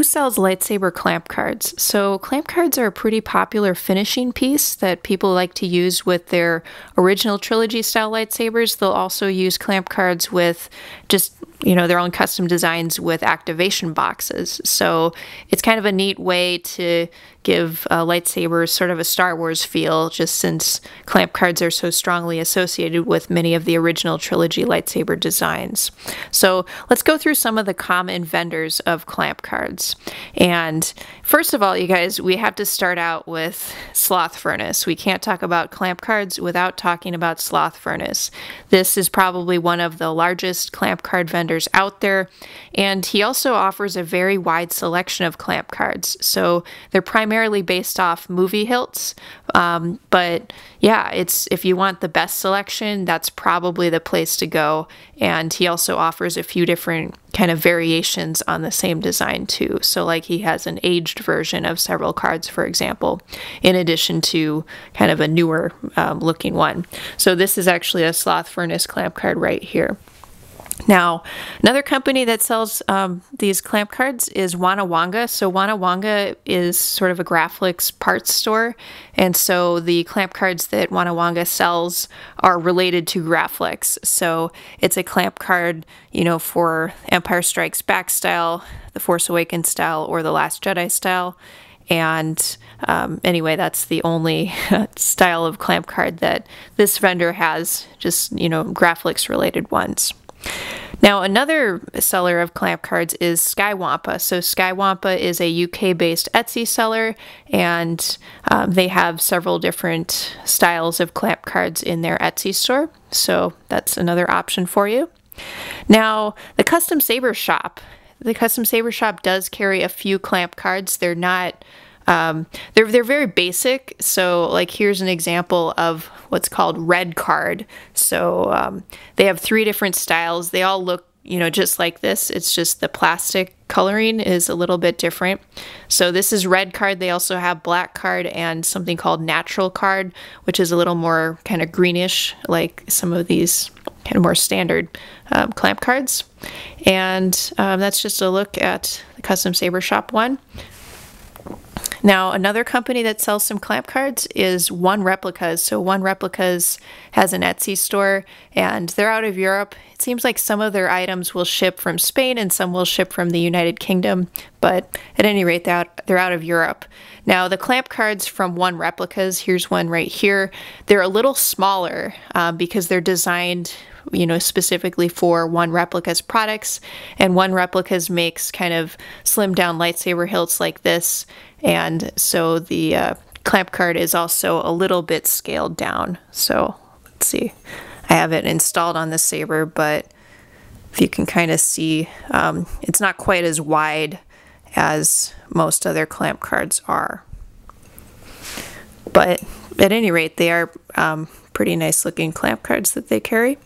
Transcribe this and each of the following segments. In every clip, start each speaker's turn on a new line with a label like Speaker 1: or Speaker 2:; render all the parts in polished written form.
Speaker 1: sells lightsaber clamp cards? So clamp cards are a pretty popular finishing piece that people like to use with their original trilogy style lightsabers. They'll also use clamp cards with just, their own custom designs with activation boxes. So it's kind of a neat way to give lightsabers sort of a Star Wars feel, just since clamp cards are so strongly associated with many of the original trilogy lightsaber designs. So let's go through some of the common vendors of clamp cards. And first of all, you guys, we have to start out with Slothfurnace. We can't talk about clamp cards without talking about Slothfurnace. This is probably one of the largest clamp card vendors out there, and he also offers a very wide selection of clamp cards. So they're primarily based off movie hilts, but yeah, if you want the best selection, that's probably the place to go. And he also offers a few different kind of variations on the same design too. So like he has an aged version of several cards, for example, in addition to kind of a newer looking one. So this is actually a Slothfurnace clamp card right here. Now, another company that sells these clamp cards is Wanga. So Wanga is sort of a Graflix parts store, and so the clamp cards that Wanga sells are related to Graflix. So it's a clamp card, for Empire Strikes Back style, The Force Awakens style, or The Last Jedi style. And anyway, that's the only style of clamp card that this vendor has, just, Graflix related ones. Now, another seller of clamp cards is Skywampa. So Skywampa is a UK-based Etsy seller, and they have several different styles of clamp cards in their Etsy store. So that's another option for you. Now, the Custom Saber Shop. The Custom Saber Shop does carry a few clamp cards. They're not... they're very basic. So like here's an example of what's called red card. So they have 3 different styles. They all look, just like this. It's just the plastic coloring is a little bit different. So this is red card. They also have black card and something called natural card, which is a little more kind of greenish, like some of these kind of more standard clamp cards. And that's just a look at the Custom Saber Shop one. Now, another company that sells some clamp cards is One Replicas. So One Replicas has an Etsy store, and they're out of Europe. It seems like some of their items will ship from Spain and some will ship from the United Kingdom, but at any rate, they're out of Europe. Now, the clamp cards from One Replicas, here's one right here, they're a little smaller because they're designed specifically for One Replica's products, and One Replica's makes kind of slimmed down lightsaber hilts like this, and so the clamp card is also a little bit scaled down. So let's see, I have it installed on the saber, but if you can kind of see, it's not quite as wide as most other clamp cards are, but at any rate, they are pretty nice looking clamp cards that they carry.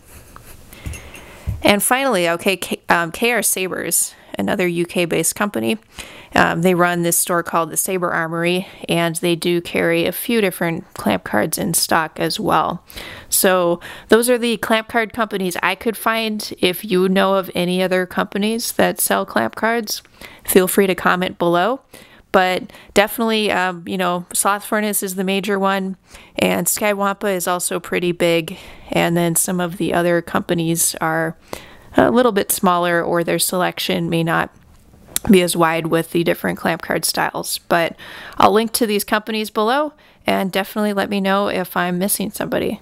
Speaker 1: And finally, okay, KR Sabers, another UK-based company. They run this store called the Saber Armory, and they do carry a few different clamp cards in stock as well. So those are the clamp card companies I could find. If you know of any other companies that sell clamp cards, feel free to comment below. But definitely, Slothfurnace is the major one, and Skywampa is also pretty big, and then some of the other companies are a little bit smaller, or their selection may not be as wide with the different clamp card styles. But I'll link to these companies below, and definitely let me know if I'm missing somebody.